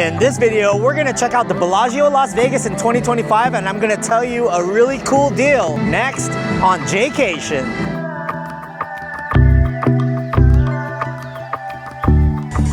In this video, we're gonna check out the Bellagio Las Vegas in 2025, and I'm gonna tell you a really cool deal next on Jaycation.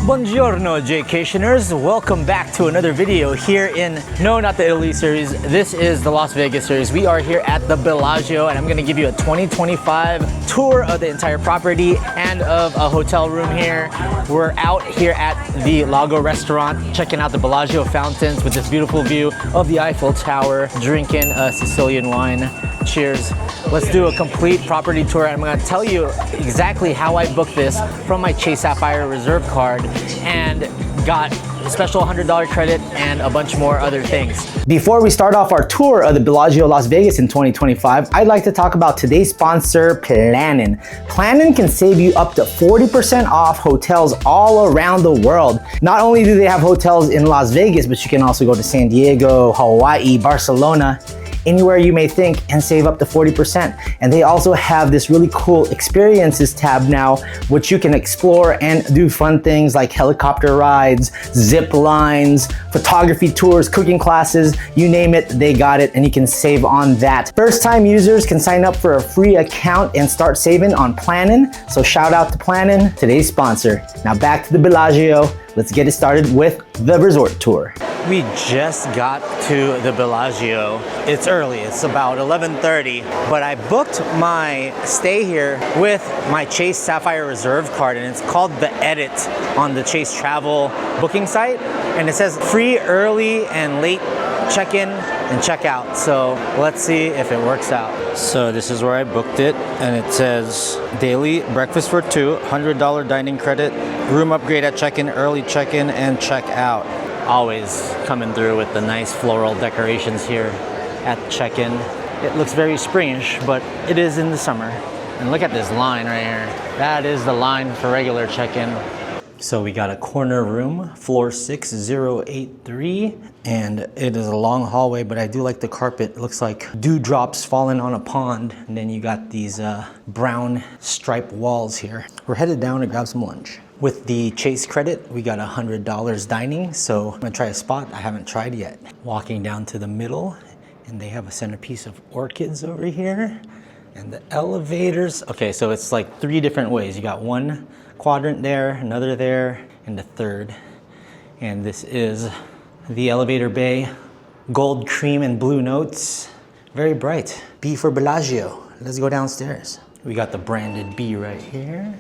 Buongiorno, Jaycationers. Welcome back to another video here in, no, not the Italy series. This is the Las Vegas series. We are here at the Bellagio, and I'm gonna give you a 2025 tour of the entire property and of a hotel room here. We're out here at the Lago restaurant, checking out the Bellagio fountains with this beautiful view of the Eiffel Tower, drinking a Sicilian wine. Cheers. Let's do a complete property tour. I'm gonna tell you exactly how I booked this from my Chase Sapphire Reserve card and got a special $100 credit and a bunch more other things. Before we start off our tour of the Bellagio Las Vegas in 2025, I'd like to talk about today's sponsor, Plannin. Plannin can save you up to 40% off hotels all around the world. Not only do they have hotels in Las Vegas, but you can also go to San Diego, Hawaii, Barcelona, anywhere you may think, and save up to 40%. And they also have this really cool experiences tab now, which you can explore and do fun things like helicopter rides, zip lines, photography tours, cooking classes, you name it, they got it, and you can save on that. First time users can sign up for a free account and start saving on Plannin. So shout out to Plannin, today's sponsor. Now back to the Bellagio. Let's get it started with the resort tour. We just got to the Bellagio. It's early, it's about 11:30, but I booked my stay here with my Chase Sapphire Reserve card, and it's called the Edit on the Chase Travel booking site. And it says free early and late check-in and check-out. So let's see if it works out. So this is where I booked it, and it says daily breakfast for two, $100 dining credit, room upgrade at check-in, early check-in, and check-out. Always coming through with the nice floral decorations here at check-in. It looks very springish, but it is in the summer. And look at this line right here. That is the line for regular check-in. So we got a corner room, floor 6083, and it is a long hallway, but I do like the carpet. It looks like dewdrops falling on a pond. And then you got these brown striped walls here. We're headed down to grab some lunch. With the Chase credit, we got $100 dining, so I'm gonna try a spot I haven't tried yet. Walking down to the middle, and they have a centerpiece of orchids over here. And the elevators, okay, so it's like three different ways. You got one quadrant there, another there, and a third. And this is the elevator bay. Gold, cream, and blue notes. Very bright. B for Bellagio. Let's go downstairs. We got the branded B right here.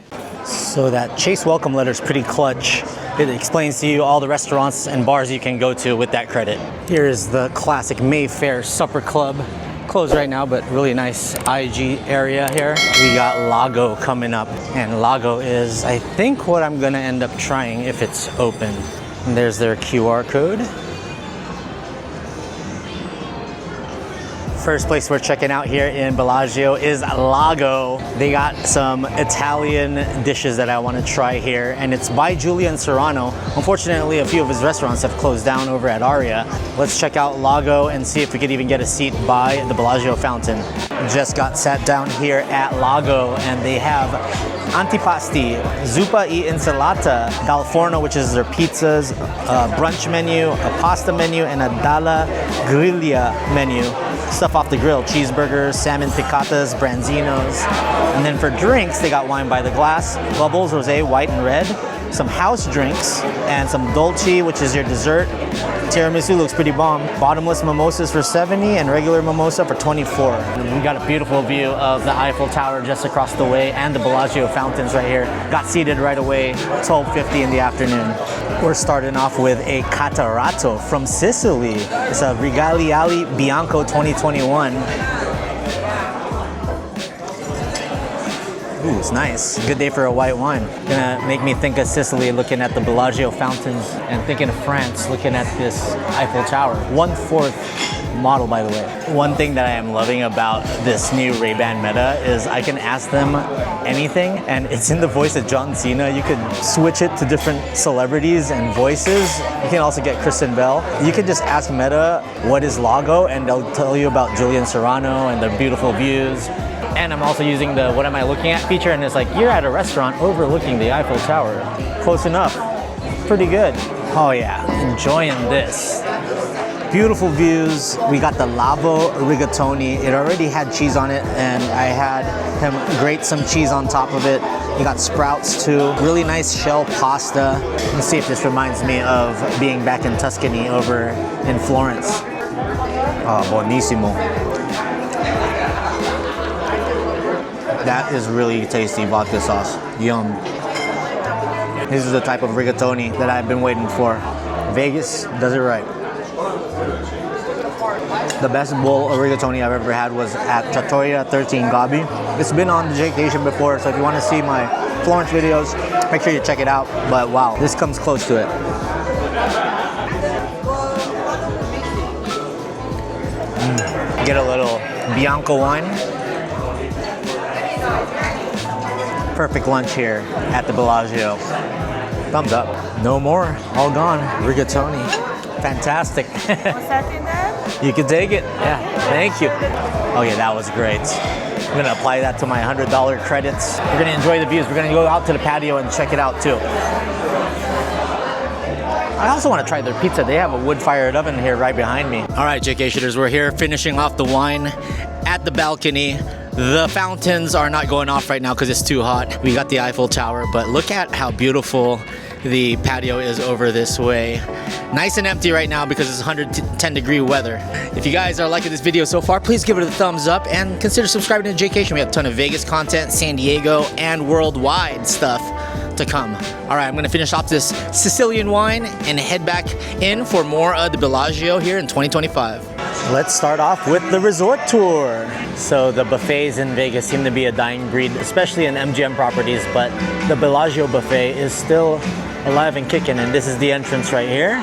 So that Chase welcome letter is pretty clutch. It explains to you all the restaurants and bars you can go to with that credit. Here is the classic Mayfair Supper Club. Closed right now, but really nice IG area here. We got Lago coming up, and Lago is, I think, what I'm gonna end up trying if it's open. And there's their QR code. First place we're checking out here in Bellagio is Lago. They got some Italian dishes that I want to try here, and it's by Julian Serrano. Unfortunately, a few of his restaurants have closed down over at Aria. Let's check out Lago and see if we could even get a seat by the Bellagio fountain. Just got sat down here at Lago, and they have antipasti, zuppa e insalata, dal forno, which is their pizzas, a brunch menu, a pasta menu, and a dalla griglia menu. Stuff off the grill, cheeseburgers, salmon piccatas, branzinos. And then for drinks, they got wine by the glass, bubbles, rosé, white and red, some house drinks, and some dolce, which is your dessert. Tiramisu looks pretty bomb. Bottomless mimosas for 70 and regular mimosa for 24. And we got a beautiful view of the Eiffel Tower just across the way and the Bellagio fountains right here. Got seated right away, 12:50 in the afternoon. We're starting off with a Catarato from Sicily. It's a Regaliali Bianco 2021. Ooh, it's nice. Good day for a white wine. Gonna make me think of Sicily looking at the Bellagio fountains, and thinking of France looking at this Eiffel Tower. 1/4 model, by the way. One thing that I am loving about this new Ray-Ban Meta is I can ask them anything, and it's in the voice of John Cena. You could switch it to different celebrities and voices. You can also get Kristen Bell. You could just ask Meta, what is Lago? And they'll tell you about Julian Serrano and the beautiful views. And I'm also using the what am I looking at feature, and it's like, you're at a restaurant overlooking the Eiffel Tower. Close enough. Pretty good. Oh yeah. enjoying this. Beautiful views. We got the Lago rigatoni. It already had cheese on it, and I had him grate some cheese on top of it. You got sprouts too. Really nice shell pasta. Let's see if this reminds me of being back in Tuscany over in Florence. Oh, buonissimo. That is really tasty vodka sauce. Yum. This is the type of rigatoni that I've been waiting for. Vegas does it right. The best bowl of rigatoni I've ever had was at Trattoria 13 Gabi. It's been on the Jaycation before, so if you want to see my Florence videos, make sure you check it out. But wow, this comes close to it. Get a little Bianco wine. Perfect lunch here at the Bellagio. Thumbs up. No more. All gone. Rigatoni. Fantastic. Was that in there? You can take it. Yeah. Thank you. Okay, that was great. I'm gonna apply that to my $100 credits. We're gonna enjoy the views. We're gonna go out to the patio and check it out too. I also want to try their pizza. They have a wood-fired oven here right behind me. All right, Jaycationers, we're here finishing off the wine at the balcony. The fountains are not going off right now because it's too hot. We got the Eiffel Tower, but look at how beautiful the patio is over this way. Nice and empty right now because it's 110-degree weather. If you guys are liking this video so far, please give it a thumbs up and consider subscribing to Jaycation. We have a ton of Vegas content, San Diego, and worldwide stuff to come. All right, I'm gonna finish off this Sicilian wine and head back in for more of the Bellagio here in 2025. Let's start off with the resort tour. So the buffets in Vegas seem to be a dying breed, especially in MGM properties, but the Bellagio buffet is still alive and kicking, and this is the entrance right here.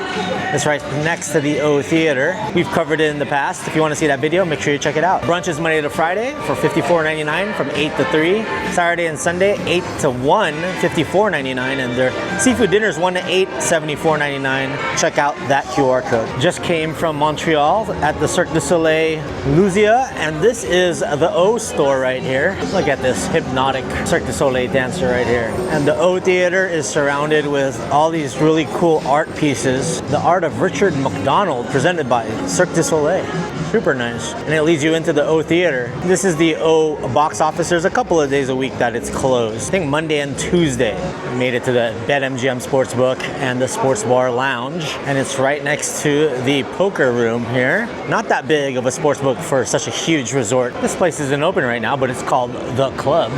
It's right next to the O Theater. We've covered it in the past. If you want to see that video, make sure you check it out. Brunch is Monday to Friday for $54.99 from 8 to 3. Saturday and Sunday, 8 to 1, $54.99. And their seafood dinner is 1 to 8, $74.99. Check out that QR code. Just came from Montreal at the Cirque du Soleil Luzia, and this is the O store right here. Look at this hypnotic Cirque du Soleil dancer right here. And the O Theater is surrounded with all these really cool art pieces. The art of Richard McDonald, presented by Cirque du Soleil. Super nice. And it leads you into the O Theater. This is the O box office. There's a couple of days a week that it's closed. I think Monday and Tuesday. I made it to the BetMGM Sportsbook and the Sports Bar Lounge. And it's right next to the poker room here. Not that big of a sportsbook for such a huge resort. This place isn't open right now, but it's called The Club.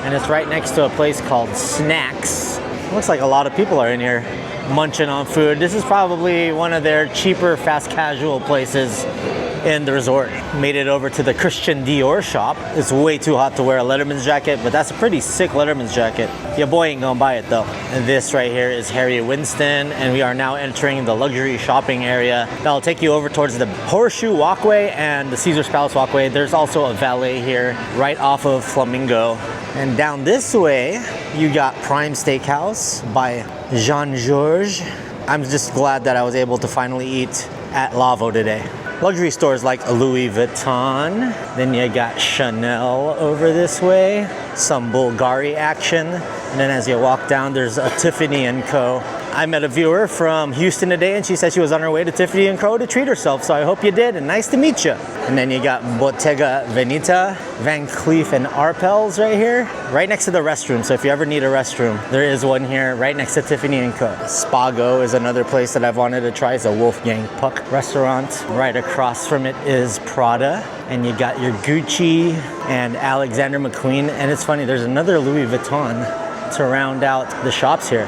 And it's right next to a place called Snacks. Looks like a lot of people are in here munching on food. This is probably one of their cheaper fast casual places in the resort. Made it over to the Christian Dior shop. It's way too hot to wear a Letterman's jacket, but that's a pretty sick Letterman's jacket. Your boy ain't gonna buy it though. And this right here is Harry Winston, and we are now entering the luxury shopping area. That'll take you over towards the Horseshoe Walkway and the Caesar's Palace Walkway. There's also a valet here right off of Flamingo. And down this way, you got Prime Steakhouse by Jean-Georges. I'm just glad that I was able to finally eat at Lago today. Luxury stores like Louis Vuitton. Then you got Chanel over this way. Some Bulgari action. And then as you walk down, there's a Tiffany & Co. I met a viewer from Houston today, and she said she was on her way to Tiffany & Co. to treat herself. So I hope you did, and nice to meet you. And then you got Bottega Veneta, Van Cleef & Arpels right here, right next to the restroom. So if you ever need a restroom, there is one here right next to Tiffany & Co. Spago is another place that I've wanted to try. It's a Wolfgang Puck restaurant. Right across from it is Prada. And you got your Gucci and Alexander McQueen. And it's funny, there's another Louis Vuitton to round out the shops here.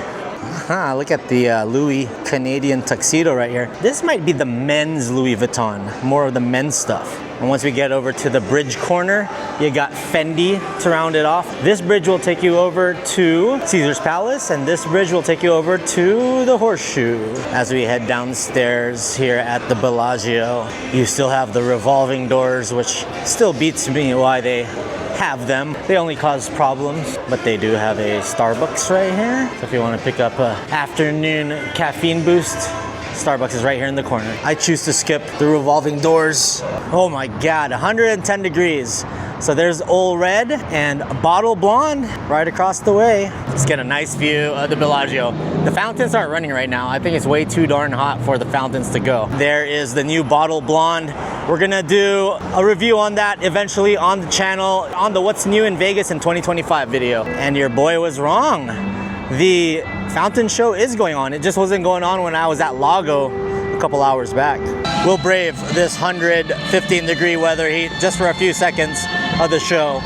Look at the Louis Canadian tuxedo right here. This might be the men's Louis Vuitton, more of the men's stuff. And once we get over to the bridge corner, you got Fendi to round it off. This bridge will take you over to Caesar's Palace, and this bridge will take you over to the Horseshoe. As we head downstairs here at the Bellagio, you still have the revolving doors, which still beats me why they have them. They only cause problems, but they do have a Starbucks right here. So if you want to pick up an afternoon caffeine boost, Starbucks is right here in the corner. I choose to skip the revolving doors. Oh my God, 110 degrees. So there's Old Red and Bottle Blonde right across the way. Let's get a nice view of the Bellagio. The fountains aren't running right now. I think it's way too darn hot for the fountains to go. There is the new Bottle Blonde. We're gonna do a review on that eventually on the channel, on the What's New in Vegas in 2025 video. And your boy was wrong. The fountain show is going on. It just wasn't going on when I was at Lago a couple hours back. We'll brave this 115-degree weather heat just for a few seconds of the show.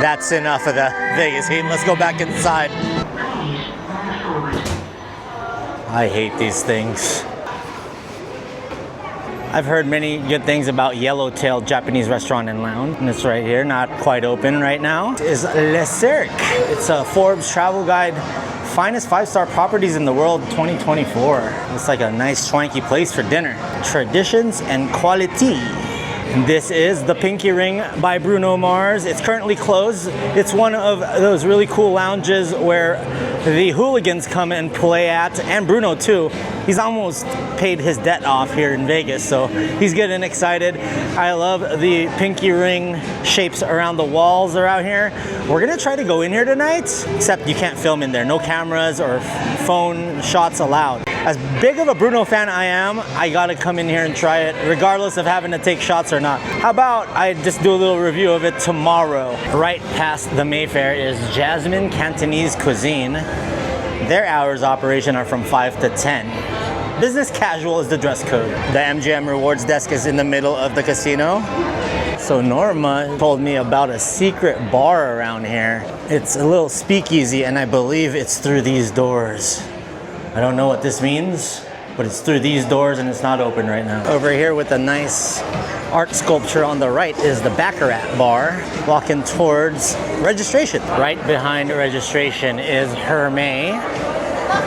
That's enough of the Vegas heat. Let's go back inside. I hate these things. I've heard many good things about Yellowtail Japanese Restaurant and Lounge, and it's right here, not quite open right now. It is Le Cirque. It's a Forbes travel guide, finest 5-star properties in the world 2024. It's like a nice swanky place for dinner. Traditions and quality. And this is the Pinky Ring by Bruno Mars. It's currently closed. It's one of those really cool lounges where the hooligans come and play at, and Bruno too. He's almost paid his debt off here in Vegas, so he's getting excited. I love the pinky ring shapes around the walls around here. We're gonna try to go in here tonight, except you can't film in there. No cameras or phone shots allowed. As big of a Bruno fan I am, I gotta come in here and try it, regardless of having to take shots or not. How about I just do a little review of it tomorrow? Right past the Mayfair is Jasmine Cantonese Cuisine. Their hours of operation are from 5 to 10. Business casual is the dress code. The MGM Rewards desk is in the middle of the casino. So Norma told me about a secret bar around here. It's a little speakeasy, and I believe it's through these doors. I don't know what this means, but it's through these doors and it's not open right now. Over here with a nice art sculpture on the right is the Baccarat bar, walking towards registration. Right behind registration is Hermès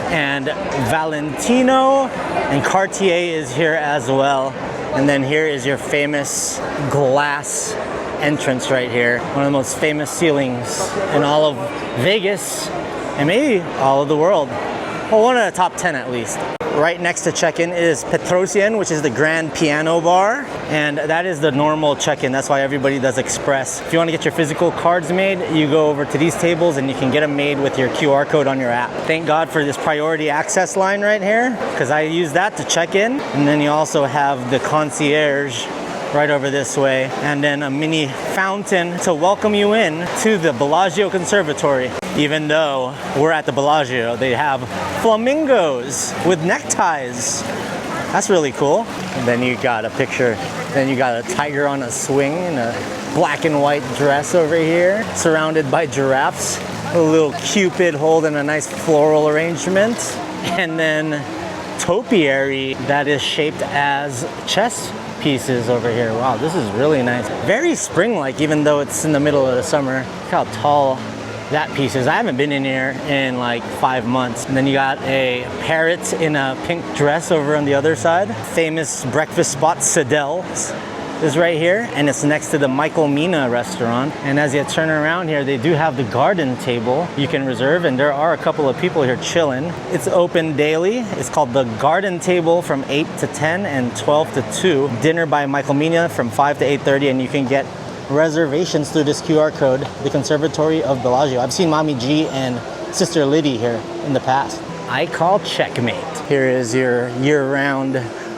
and Valentino, and Cartier is here as well. And then here is your famous glass entrance right here. One of the most famous ceilings in all of Vegas and maybe all of the world. Well, one of the top 10 at least. Right next to check-in is Petrosian, which is the grand piano bar. And that is the normal check-in. That's why everybody does express. If you want to get your physical cards made, you go over to these tables and you can get them made with your QR code on your app. Thank God for this priority access line right here, because I use that to check in. And then you also have the concierge right over this way, and then a mini fountain to welcome you in to the Bellagio Conservatory. Even though we're at the Bellagio, they have flamingos with neckties. That's really cool. And then you got a picture, then you got a tiger on a swing in a black and white dress over here, surrounded by giraffes. A little Cupid holding a nice floral arrangement. And then topiary that is shaped as chess pieces over here. Wow, this is really nice. Very spring-like, even though it's in the middle of the summer. Look how tall that piece is. I haven't been in here in like 5 months. And then you got a parrot in a pink dress over on the other side. Famous breakfast spot, Sadel's, is right here, and it's next to the Michael Mina restaurant. And as you turn around here, they do have the garden table you can reserve, and there are a couple of people here chilling. It's open daily. It's called the Garden Table from 8 to 10 and 12 to 2. Dinner by Michael Mina from 5 to 8:30, and you can get reservations through this QR code, the Conservatory of Bellagio. I've seen Mommy G and Sister Liddy here in the past. I call checkmate. Here is your year-round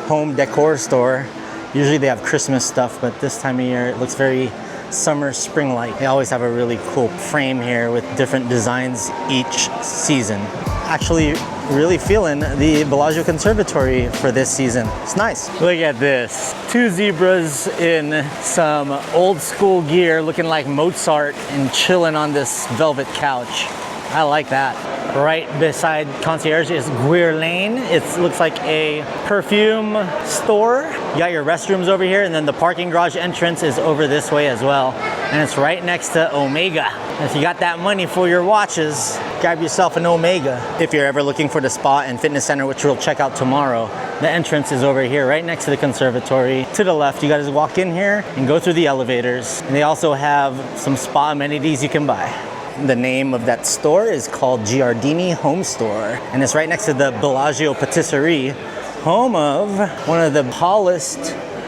home decor store. Usually they have Christmas stuff, but this time of year it looks very summer, spring-like. They always have a really cool frame here with different designs each season. Actually really feeling the Bellagio Conservatory for this season. It's nice. Look at this. Two zebras in some old school gear looking like Mozart and chilling on this velvet couch. I like that. Right beside concierge is Guerlain. It looks like a perfume store. You got your restrooms over here, and then the parking garage entrance is over this way as well. And it's right next to Omega. If you got that money for your watches, grab yourself an Omega. If you're ever looking for the spa and fitness center, which we'll check out tomorrow, the entrance is over here, right next to the conservatory. To the left, you gotta walk in here and go through the elevators. And they also have some spa amenities you can buy. The name of that store is called Giardini Home Store, and it's right next to the Bellagio Patisserie, home of one of the tallest,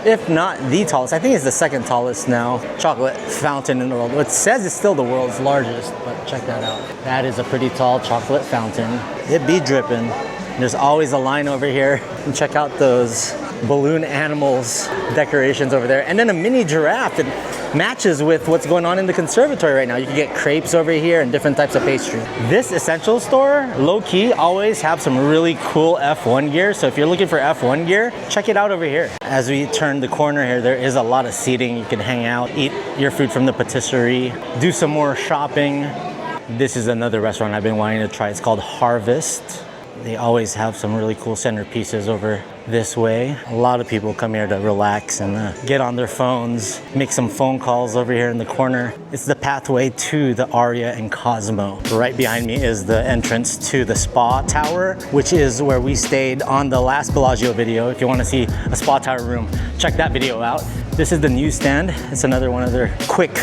if not the tallest, I think it's the second tallest now, chocolate fountain in the world. It says it's still the world's largest, but check that out. That is a pretty tall chocolate fountain. It be dripping. There's always a line over here. And check out those balloon animals decorations over there. And then a mini giraffe that matches with what's going on in the conservatory right now. You can get crepes over here and different types of pastry. This essential store, low-key, always have some really cool F1 gear. So if you're looking for F1 gear, check it out over here. As we turn the corner here, there is a lot of seating. You can hang out, eat your food from the patisserie, do some more shopping. This is another restaurant I've been wanting to try. It's called Harvest. They always have some really cool centerpieces over this way. A lot of people come here to relax and get on their phones, make some phone calls over here in the corner. It's the pathway to the Aria and Cosmo. Right behind me is the entrance to the spa tower, which is where we stayed on the last Bellagio video. If you want to see a spa tower room, check that video out. This is the newsstand. It's another one of their quick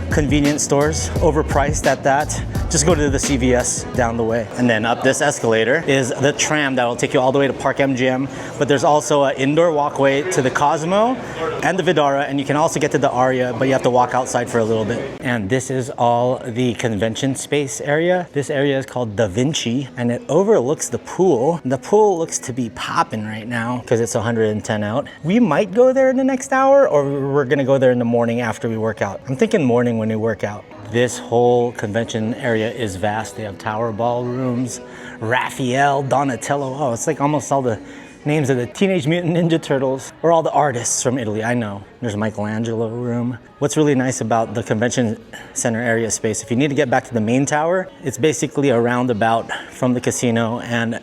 convenience stores, overpriced at that. Just go to the CVS down the way. And then up this escalator is the tram that will take you all the way to Park MGM. But there's also an indoor walkway to the Cosmo and the Vidara, and you can also get to the Aria, but you have to walk outside for a little bit. And this is all the convention space area. This area is called Da Vinci, and it overlooks the pool. The pool looks to be popping right now because it's 110 out. We might go there in the next hour, or we're gonna go there in the morning after we work out. I'm thinking morning when we work out. This whole convention area is vast. They have tower ballrooms, Raphael, Donatello. Oh, it's like almost all the names of the Teenage Mutant Ninja Turtles, or all the artists from Italy. I know. There's a Michelangelo room. What's really nice about the convention center area space, if you need to get back to the main tower, it's basically a roundabout from the casino and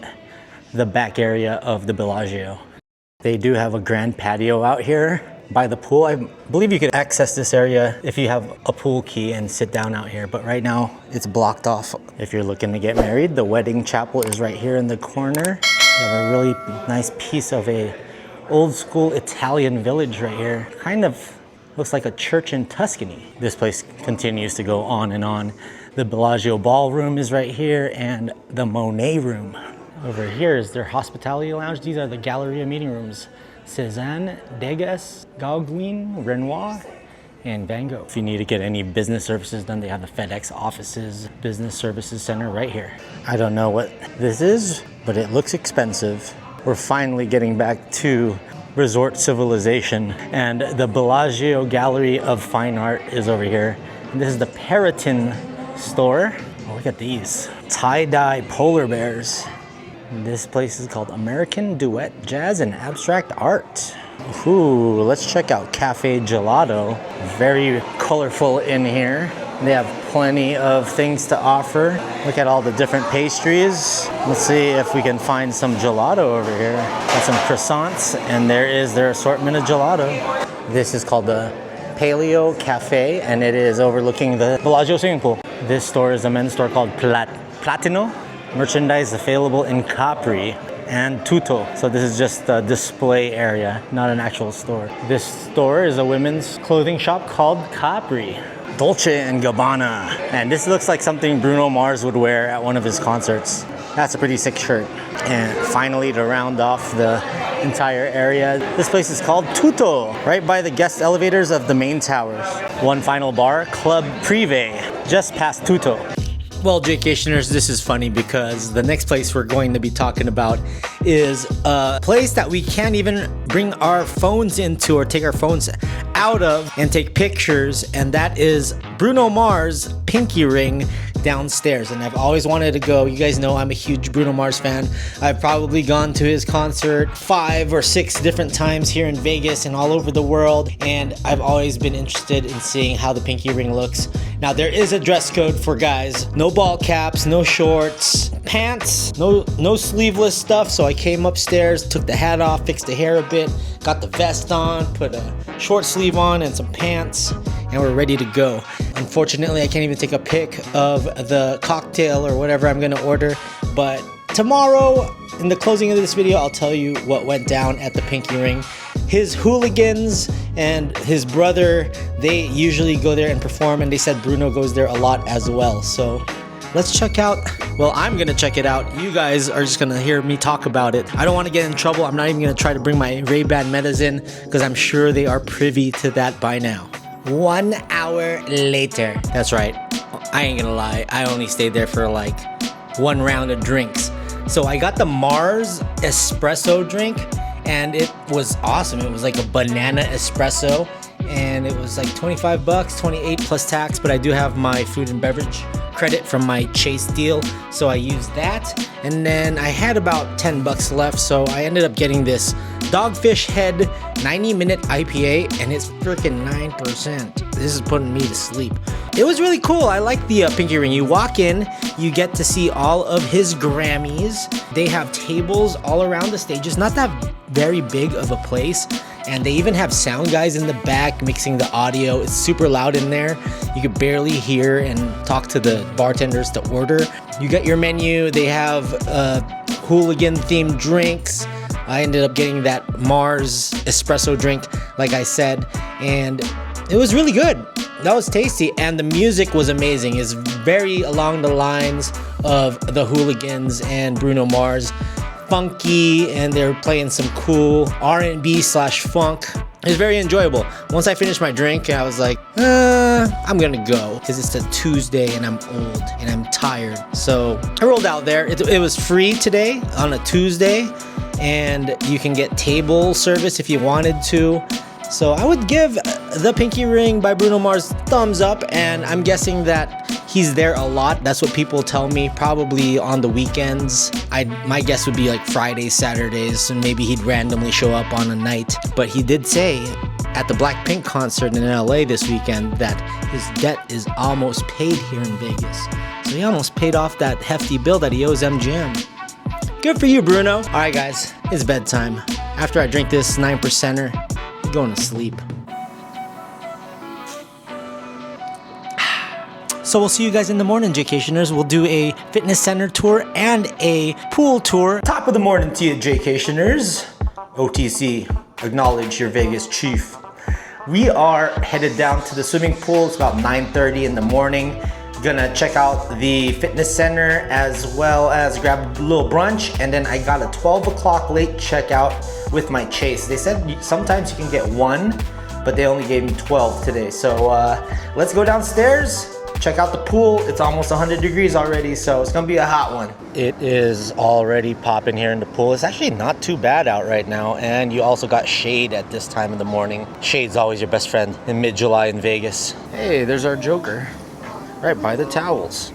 the back area of the Bellagio. They do have a grand patio out here by the pool. I believe you could access this area if you have a pool key and sit down out here, but right now it's blocked off. If you're looking to get married, the wedding chapel is right here in the corner. You have a really nice piece of a old school Italian village right here. Kind of looks like a church in Tuscany. This place continues to go on and on. The Bellagio ballroom is right here, and the Monet room. Over here is their hospitality lounge. These are the Galleria meeting rooms. Cézanne, Degas, Gauguin, Renoir, and Van Gogh. If you need to get any business services done, they have the FedEx offices, business services center right here. I don't know what this is, but it looks expensive. We're finally getting back to resort civilization, and the Bellagio Gallery of Fine Art is over here. And this is the Periton store. Oh, look at these. Tie-dye polar bears. This place is called American Duet Jazz and Abstract Art. Ooh, let's check out Cafe Gelato. Very colorful in here. They have plenty of things to offer. Look at all the different pastries. Let's see if we can find some gelato over here. Got some croissants, and there is their assortment of gelato. This is called the Paleo Cafe, and it is overlooking the Bellagio swimming pool. This store is a men's store called Platino. Merchandise available in Capri and Tutto. So this is just a display area, not an actual store. This store is a women's clothing shop called Capri. Dolce & Gabbana. And this looks like something Bruno Mars would wear at one of his concerts. That's a pretty sick shirt. And finally, to round off the entire area, this place is called Tutto, right by the guest elevators of the main towers. One final bar, Club Privé, just past Tutto. Well, Jaycationers, this is funny because the next place we're going to be talking about is a place that we can't even bring our phones into or take our phones out of and take pictures, and that is Bruno Mars' pinky ring downstairs. And I've always wanted to go. You guys know I'm a huge Bruno Mars fan. I've probably gone to his concert 5 or 6 different times here in Vegas and all over the world, and I've always been interested in seeing how the pinky ring looks. Now, there is a dress code for guys. No ball caps, no shorts, pants, no sleeveless stuff. So I came upstairs, took the hat off, fixed the hair a bit, got the vest on, put a short sleeve on and some pants, and we're ready to go. Unfortunately, I can't even take a pic of the cocktail or whatever I'm gonna order, but tomorrow, in the closing of this video, I'll tell you what went down at the pinky ring. His hooligans and his brother, they usually go there and perform, and they said Bruno goes there a lot as well. So let's check out, well, I'm gonna check it out. You guys are just gonna hear me talk about it. I don't wanna get in trouble. I'm not even gonna try to bring my Ray-Ban Metas in because I'm sure they are privy to that by now. 1 hour later. That's right. I ain't gonna lie. I only stayed there for like one round of drinks. So I got the Mars espresso drink and it was awesome. It was like a banana espresso and it was like 25 bucks, 28 plus tax, but I do have my food and beverage credit from my Chase deal, so I used that. And then I had about 10 bucks left, so I ended up getting this Dogfish Head 90-minute IPA, and it's freaking 9%. This is putting me to sleep. It was really cool. I like the pinky ring. You walk in, you get to see all of his Grammys. They have tables all around the stages, not that very big of a place. And they even have sound guys in the back mixing the audio. It's super loud in there. You could barely hear and talk to the bartenders to order. You get your menu. They have hooligan themed drinks. I ended up getting that Mars espresso drink, like I said, and it was really good. That was tasty, and the music was amazing. It's very along the lines of the Hooligans and Bruno Mars. Funky, and they're playing some cool R&B/funk. It was very enjoyable. Once I finished my drink, I was like, I'm gonna go because it's a Tuesday and I'm old and I'm tired. So I rolled out there. It was free today on a Tuesday, and you can get table service if you wanted to. So I would give the Pinky Ring by Bruno Mars thumbs up, and I'm guessing that he's there a lot. That's what people tell me, probably on the weekends. My guess would be like Fridays, Saturdays, and maybe he'd randomly show up on a night. But he did say at the Blackpink concert in LA this weekend that his debt is almost paid here in Vegas. So he almost paid off that hefty bill that he owes MGM. Good for you, Bruno. All right, guys, it's bedtime. After I drink this 9%er, I'm going to sleep. So we'll see you guys in the morning, Jaycationers. We'll do a fitness center tour and a pool tour. Top of the morning to you, Jaycationers. OTC, acknowledge your Vegas chief. We are headed down to the swimming pool. It's about 9:30 in the morning. Gonna check out the fitness center as well as grab a little brunch. And then I got a 12 o'clock late checkout with my Chase. They said sometimes you can get one, but they only gave me 12 today. So let's go downstairs. Check out the pool. It's almost 100 degrees already, so it's gonna be a hot one. It is already popping here in the pool. It's actually not too bad out right now, and you also got shade at this time of the morning. Shade's always your best friend in mid-July in Vegas. Hey, there's our Joker, right by the towels.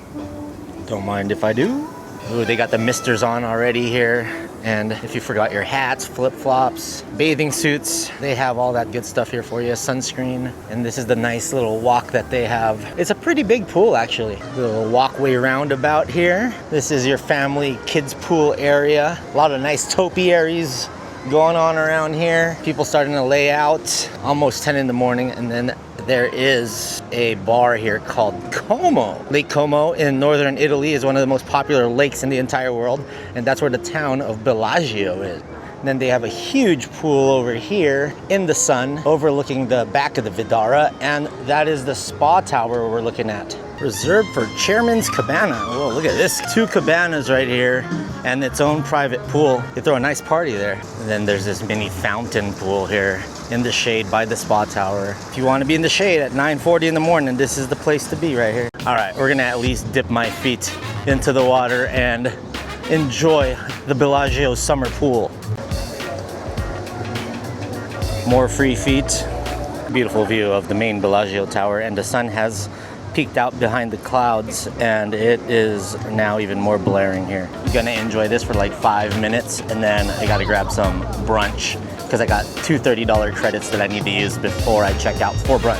Don't mind if I do. Ooh, they got the misters on already here. And if you forgot your hats, flip-flops, bathing suits, they have all that good stuff here for you, sunscreen. And this is the nice little walk that they have. It's a pretty big pool, actually. Little walkway roundabout here. This is your family kids pool area. A lot of nice topiaries going on around here. People starting to lay out. Almost 10 in the morning, and then there is a bar here called Como. Lake Como in northern Italy is one of the most popular lakes in the entire world, and that's where the town of Bellagio is. And then they have a huge pool over here in the sun overlooking the back of the Vidara, and that is the spa tower we're looking at. Reserved for Chairman's Cabana. Whoa, look at this. 2 cabanas right here and its own private pool. They throw a nice party there. And then there's this mini fountain pool here in the shade by the spa tower. If you want to be in the shade at 9:40 in the morning, this is the place to be right here. All right, we're gonna at least dip my feet into the water and enjoy the Bellagio summer pool. More free feet. Beautiful view of the main Bellagio tower, and the sun has peeked out behind the clouds, and it is now even more blaring here. I'm gonna enjoy this for like 5 minutes, and then I gotta grab some brunch because I got 2 $30 credits that I need to use before I check out for brunch.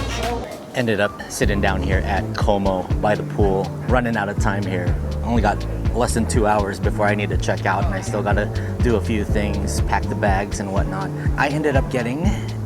Ended up sitting down here at Como by the pool, running out of time here. Only got less than 2 hours before I need to check out, and I still gotta do a few things, pack the bags and whatnot. I ended up getting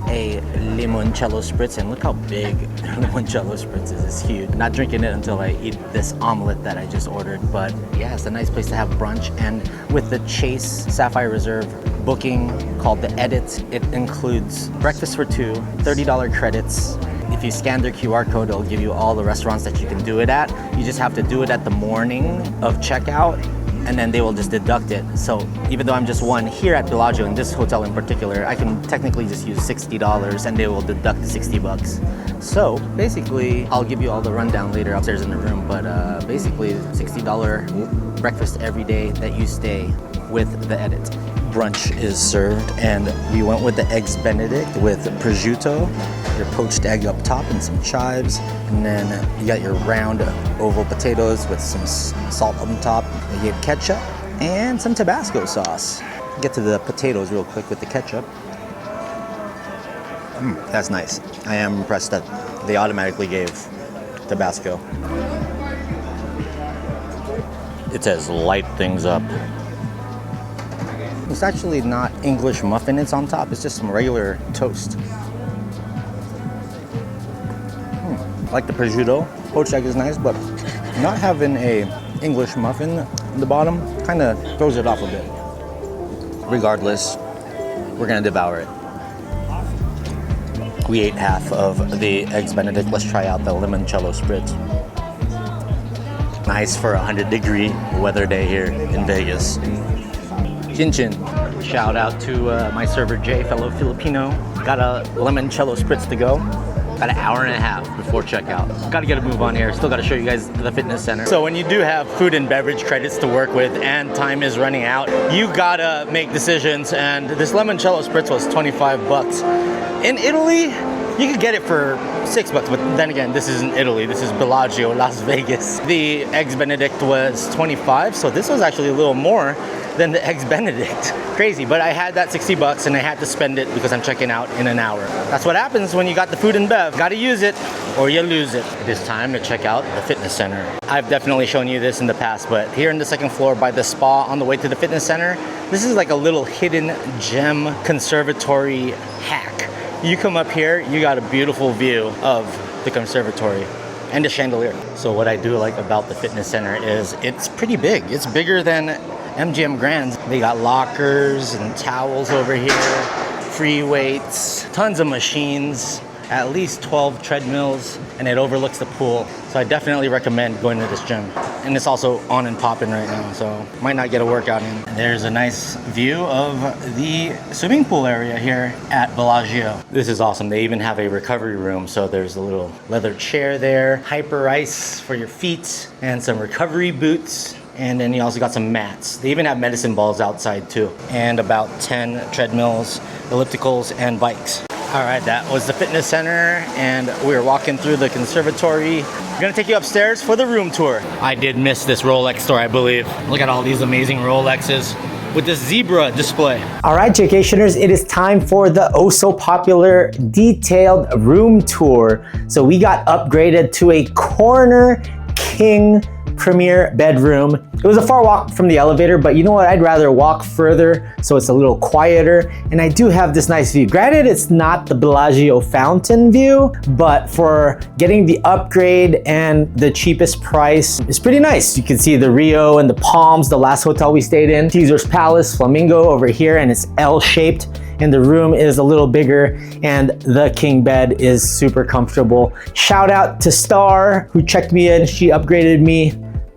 a limoncello spritz, and look how big limoncello spritz is. It's huge. Not drinking it until I eat this omelet that I just ordered, but yeah, it's a nice place to have brunch. And with the Chase Sapphire Reserve booking called The Edit. It includes breakfast for two, $30 credits. If you scan their QR code, it'll give you all the restaurants that you can do it at. You just have to do it at the morning of checkout, and then they will just deduct it. So even though I'm just one here at Bellagio, in this hotel in particular, I can technically just use $60 and they will deduct the 60 bucks. So basically, I'll give you all the rundown later upstairs in the room, but basically $60 breakfast every day that you stay with The Edit. Brunch is served, and we went with the Eggs Benedict with prosciutto, your poached egg up top and some chives, and then you got your round oval potatoes with some salt on top. We gave ketchup and some Tabasco sauce. Get to the potatoes real quick with the ketchup. That's nice. I am impressed that they automatically gave Tabasco. It says light things up. It's actually not English muffin it's on top, it's just some regular toast. I like the prosciutto. Poached egg is nice, but not having a English muffin in the bottom kind of throws it off a bit. Regardless, we're gonna devour it. We ate half of the Eggs Benedict. Let's try out the limoncello spritz. Nice for a 100-degree weather day here in Vegas. Chin chin. Shout out to my server Jay, fellow Filipino. Got a limoncello spritz to go. Got an hour and a half before checkout. Gotta get a move on here. Still gotta show you guys the fitness center. So when you do have food and beverage credits to work with and time is running out, you gotta make decisions, and this limoncello spritz was 25 bucks. In Italy, you could get it for $6, but then again, this isn't Italy, this is Bellagio, Las Vegas. The Eggs Benedict was 25, so this was actually a little more than the Eggs Benedict. Crazy, but I had that 60 bucks and I had to spend it because I'm checking out in an hour. That's what happens when you got the food and bev. Gotta use it or you lose it. It is time to check out the fitness center. I've definitely shown you this in the past, but here in the second floor by the spa on the way to the fitness center, this is like a little hidden gem conservatory hack. You come up here, you got a beautiful view of the conservatory and the chandelier. So what I do like about the fitness center is it's pretty big. It's bigger than MGM Grand's. They got lockers and towels over here, free weights, tons of machines, at least 12 treadmills, and it overlooks the pool. So I definitely recommend going to this gym. And it's also on and popping right now, so might not get a workout in. There's a nice view of the swimming pool area here at Bellagio. This is awesome. They even have a recovery room, so there's a little leather chair there, hyper ice for your feet, and some recovery boots. And then you also got some mats. They even have medicine balls outside too. And about 10 treadmills, ellipticals, and bikes. All right, that was the fitness center, and we were walking through the conservatory. We're gonna take you upstairs for the room tour. I did miss this Rolex store, I believe. Look at all these amazing Rolexes with this zebra display. All right, Jaycationers, it is time for the oh so popular detailed room tour. So we got upgraded to a corner king premier bedroom. It was a far walk from the elevator, but you know what? I'd rather walk further so it's a little quieter. And I do have this nice view. Granted, it's not the Bellagio fountain view, but for getting the upgrade and the cheapest price, it's pretty nice. You can see the Rio and the Palms, the last hotel we stayed in. Caesar's Palace, Flamingo over here, and it's L-shaped. And the room is a little bigger, and the king bed is super comfortable. Shout out to Star, who checked me in. She upgraded me.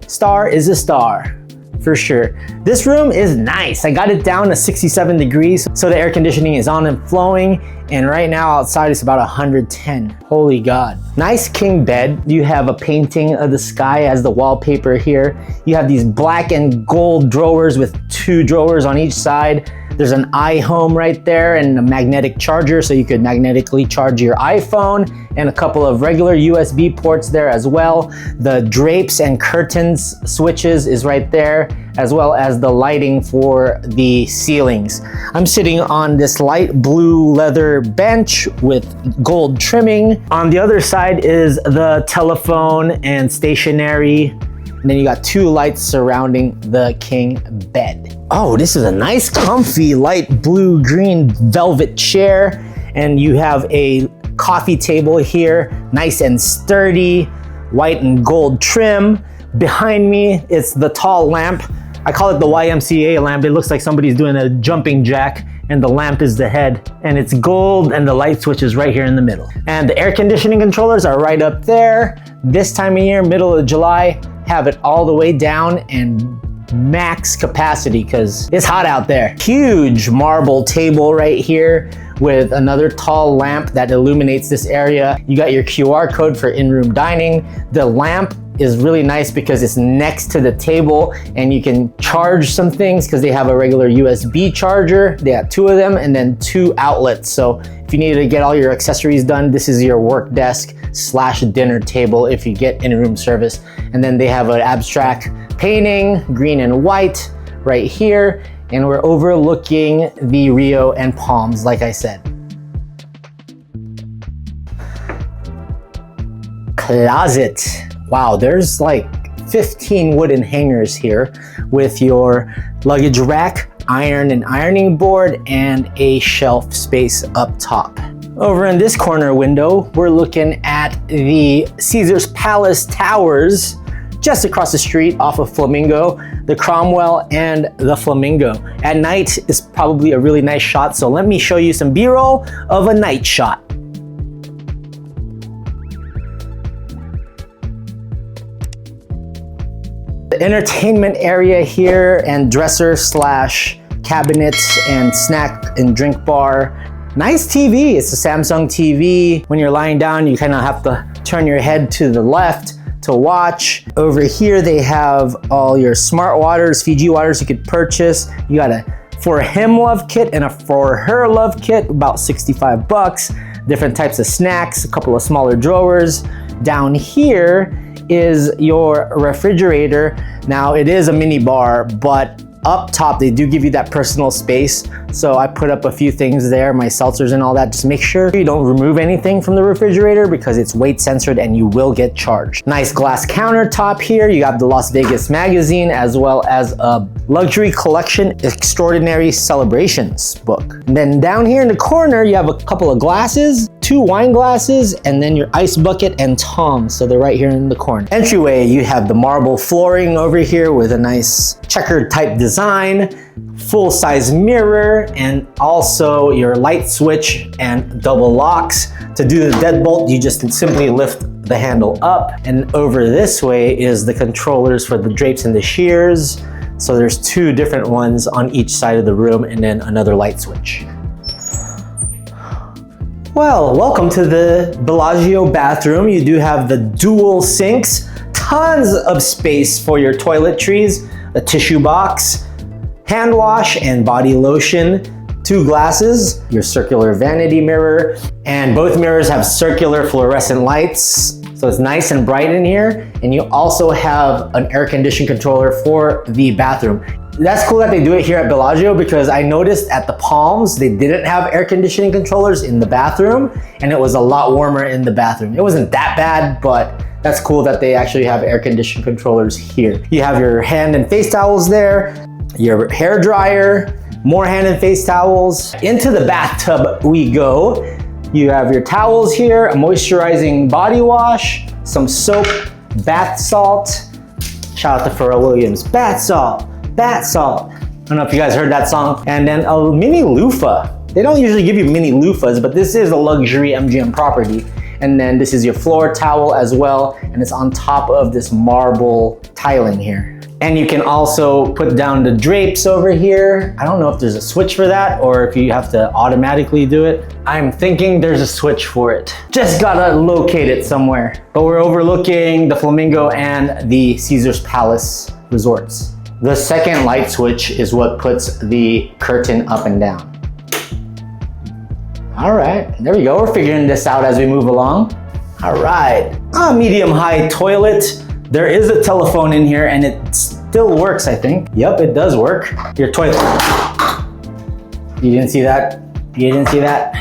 Star is a star, for sure. This room is nice. I got it down to 67 degrees, so the air conditioning is on and flowing. And right now outside it's about 110. Holy God. Nice king bed. You have a painting of the sky as the wallpaper here. You have these black and gold drawers with 2 drawers on each side. There's an iHome right there and a magnetic charger, so you could magnetically charge your iPhone, and a couple of regular USB ports there as well. The drapes and curtains switches is right there, as well as the lighting for the ceilings. I'm sitting on this light blue leather bench with gold trimming. On the other side is the telephone and stationery. And then you got 2 lights surrounding the king bed. Oh, this is a nice, comfy, light blue green velvet chair. And you have a coffee table here, nice and sturdy, white and gold trim. Behind me, it's the tall lamp I call it the YMCA lamp. It looks like somebody's doing a jumping jack and the lamp is the head, and it's gold, and the light switch is right here in the middle. And the air conditioning controllers are right up there. This time of year, middle of July, have it all the way down and max capacity because it's hot out there. Huge marble table right here with another tall lamp that illuminates this area. You got your QR code for in-room dining. The lamp is really nice because it's next to the table and you can charge some things because they have a regular USB charger. They have 2 of them and then 2 outlets. So if you need to get all your accessories done, this is your work desk / dinner table if you get in-room service. And then they have an abstract painting, green and white right here. And we're overlooking the Rio and Palms, like I said. Closet. Wow, there's like 15 wooden hangers here with your luggage rack, iron and ironing board, and a shelf space up top. Over in this corner window, we're looking at the Caesar's Palace Towers just across the street off of Flamingo, the Cromwell and the Flamingo. At night is probably a really nice shot, so let me show you some B-roll of a night shot. The entertainment area here and dresser / cabinets and snack and drink bar. Nice TV, it's a Samsung TV. When you're lying down, you kind of have to turn your head to the left to watch. Over here, they have all your smart waters, Fiji waters you could purchase. You got a for him love kit and a for her love kit, about 65 bucks. Different types of snacks, a couple of smaller drawers. Down here is your refrigerator. Now it is a mini bar, but up top they do give you that personal space. So I put up a few things there, my seltzers and all that. Just make sure you don't remove anything from the refrigerator because it's weight censored and you will get charged. Nice glass countertop here. You got the Las Vegas magazine as well as a luxury collection extraordinary celebrations book. And then down here in the corner, you have a couple of glasses, 2 wine glasses, and then your ice bucket and tongs. So they're right here in the corner. Entryway, you have the marble flooring over here with a nice checkered type design, full-size mirror, and also your light switch and double locks. To do the deadbolt, you just simply lift the handle up. And over this way is the controllers for the drapes and the shears. So there's 2 different ones on each side of the room and then another light switch. Well, welcome to the Bellagio bathroom. You do have the dual sinks, tons of space for your toiletries, a tissue box, hand wash and body lotion, 2 glasses, your circular vanity mirror, and both mirrors have circular fluorescent lights. So it's nice and bright in here. And you also have an air conditioning controller for the bathroom. That's cool that they do it here at Bellagio because I noticed at the Palms, they didn't have air conditioning controllers in the bathroom and it was a lot warmer in the bathroom. It wasn't that bad, but that's cool that they actually have air conditioning controllers here. You have your hand and face towels there, your hair dryer, more hand and face towels. Into the bathtub we go. You have your towels here, a moisturizing body wash, some soap, bath salt. Shout out to Pharrell Williams, bath salt. Bath salt. I don't know if you guys heard that song. And then a mini loofah. They don't usually give you mini loofahs, but this is a luxury MGM property. And then this is your floor towel as well. And it's on top of this marble tiling here. And you can also put down the drapes over here. I don't know if there's a switch for that or if you have to automatically do it. I'm thinking there's a switch for it. Just gotta locate it somewhere. But we're overlooking the Flamingo and the Caesar's Palace resorts. The second light switch is what puts the curtain up and down. All right, there we go. We're figuring this out as we move along. All right, a medium-high toilet. There is a telephone in here and it still works, I think. Yep, it does work. Your toilet. You didn't see that? You didn't see that?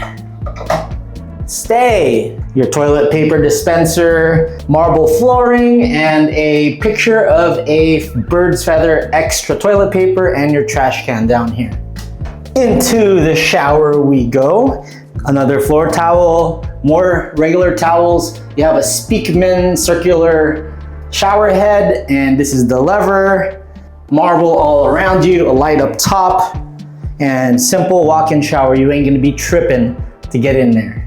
Stay. Your toilet paper dispenser, marble flooring, and a picture of a bird's feather extra toilet paper and your trash can down here. Into the shower we go. Another floor towel, more regular towels. You have a Speakman circular shower head, and this is the lever. marble all around you, a light up top, and simple walk-in shower. You ain't gonna be tripping to get in there.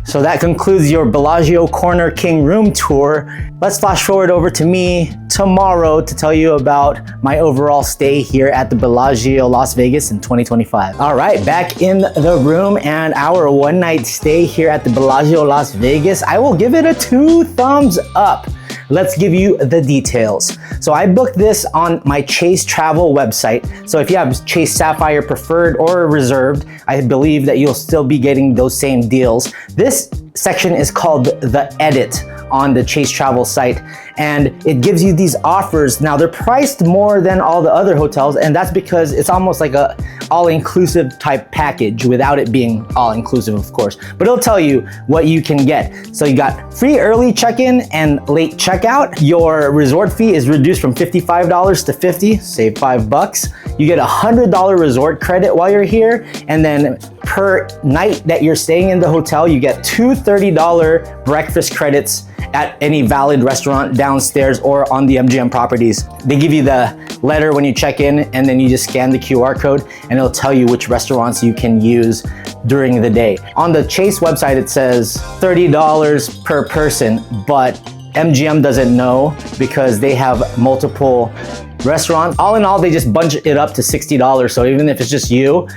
So that concludes your Bellagio Corner King room tour. Let's flash forward over to me tomorrow to tell you about my overall stay here at the Bellagio Las Vegas in 2025. All right, back in the room and our one night stay here at the Bellagio Las Vegas. I will give it a 2 thumbs up. Let's give you the details. So I booked this on my Chase travel website. So if you have Chase Sapphire Preferred or Reserved, I believe that you'll still be getting those same deals. This section is called the Edit on the Chase travel site, and it gives you these offers. Now they're priced more than all the other hotels, and that's because it's almost like a all-inclusive type package without it being all-inclusive, of course, but it'll tell you what you can get. So you got free early check-in and late checkout. Your resort fee is reduced from $55 to $50, save $5. You get a $100 resort credit while you're here, and then per night that you're staying in the hotel, you get 2 $30 breakfast credits at any valid restaurant downstairs or on the MGM properties. They give you the letter when you check in, and then you just scan the QR code and it'll tell you which restaurants you can use during the day. On the Chase website, it says $30 per person, but MGM doesn't know because they have multiple restaurants. All in all, they just bunch it up to $60. So even if it's just you,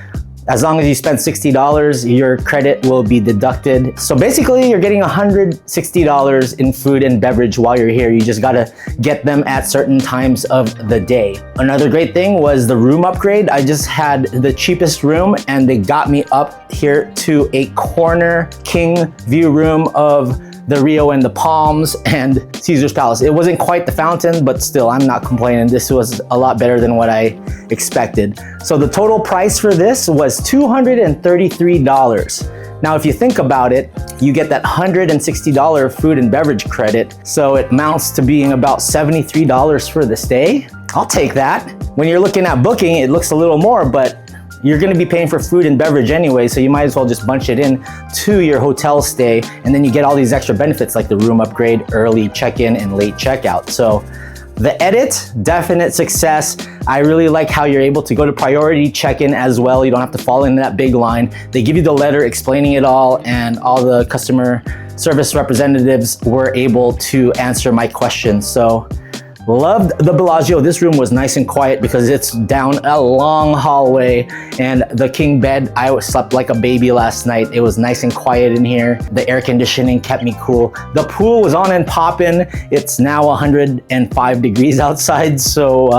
as long as you spend $60, your credit will be deducted. So basically, you're getting $160 in food and beverage while you're here. You just gotta get them at certain times of the day. Another great thing was the room upgrade. I just had the cheapest room, and they got me up here to a corner king view room of the Rio and the Palms and Caesar's Palace. It wasn't quite the fountain, but still, I'm not complaining. This was a lot better than what I expected. So the total price for this was $233. Now, if you think about it, you get that $160 food and beverage credit. So it amounts to being about $73 for the stay. I'll take that. When you're looking at booking, it looks a little more, but you're gonna be paying for food and beverage anyway, so you might as well just bunch it in to your hotel stay, and then you get all these extra benefits like the room upgrade, early check-in, and late checkout. So the Edit, definite success. I really like how you're able to go to priority check-in as well. You don't have to fall in that big line. They give you the letter explaining it all, and all the customer service representatives were able to answer my questions. So loved the Bellagio. This room was nice and quiet because it's down a long hallway, and the king bed, I slept like a baby last night. It was nice and quiet in here. The air conditioning kept me cool. The pool was on and popping. It's now 105 degrees outside, so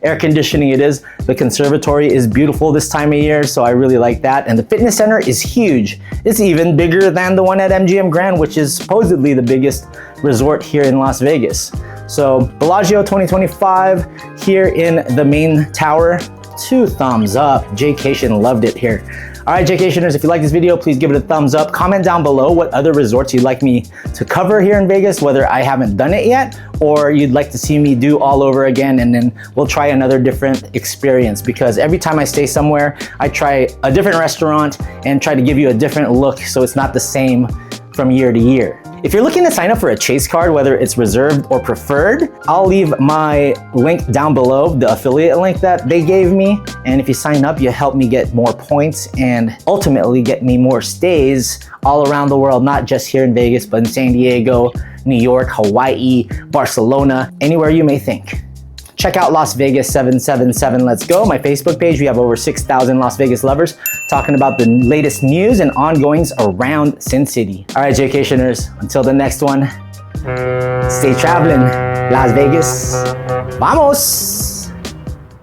air conditioning it is. The conservatory is beautiful this time of year, so I really like that. And the fitness center is huge. It's even bigger than the one at MGM Grand, which is supposedly the biggest resort here in Las Vegas. So Bellagio 2025 here in the main tower, 2 thumbs up. Jaycation loved it here. All right, Jaycationers, if you like this video, please give it a thumbs up. Comment down below what other resorts you'd like me to cover here in Vegas, whether I haven't done it yet or you'd like to see me do all over again, and then we'll try another different experience, because every time I stay somewhere, I try a different restaurant and try to give you a different look so it's not the same from year to year. If you're looking to sign up for a Chase card, whether it's reserved or preferred, I'll leave my link down below, the affiliate link that they gave me. And if you sign up, you help me get more points and ultimately get me more stays all around the world, not just here in Vegas, but in San Diego, New York, Hawaii, Barcelona, anywhere you may think. Check out Las Vegas 777 Let's Go, my Facebook page. We have over 6,000 Las Vegas lovers talking about the latest news and ongoings around Sin City. All right, Jaycationers, until the next one, stay traveling. Las Vegas. Vamos!